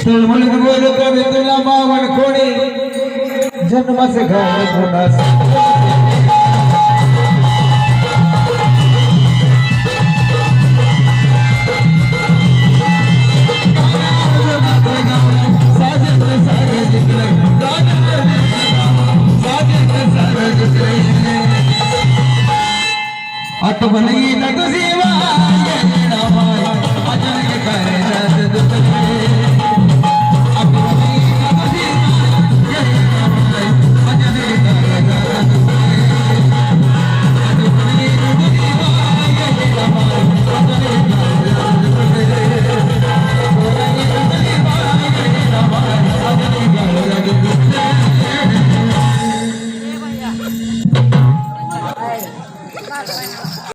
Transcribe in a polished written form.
मुलगी बोलतो मी तुला मावण कोणी जन्माचे घर कोणास आठवण येईल तुझी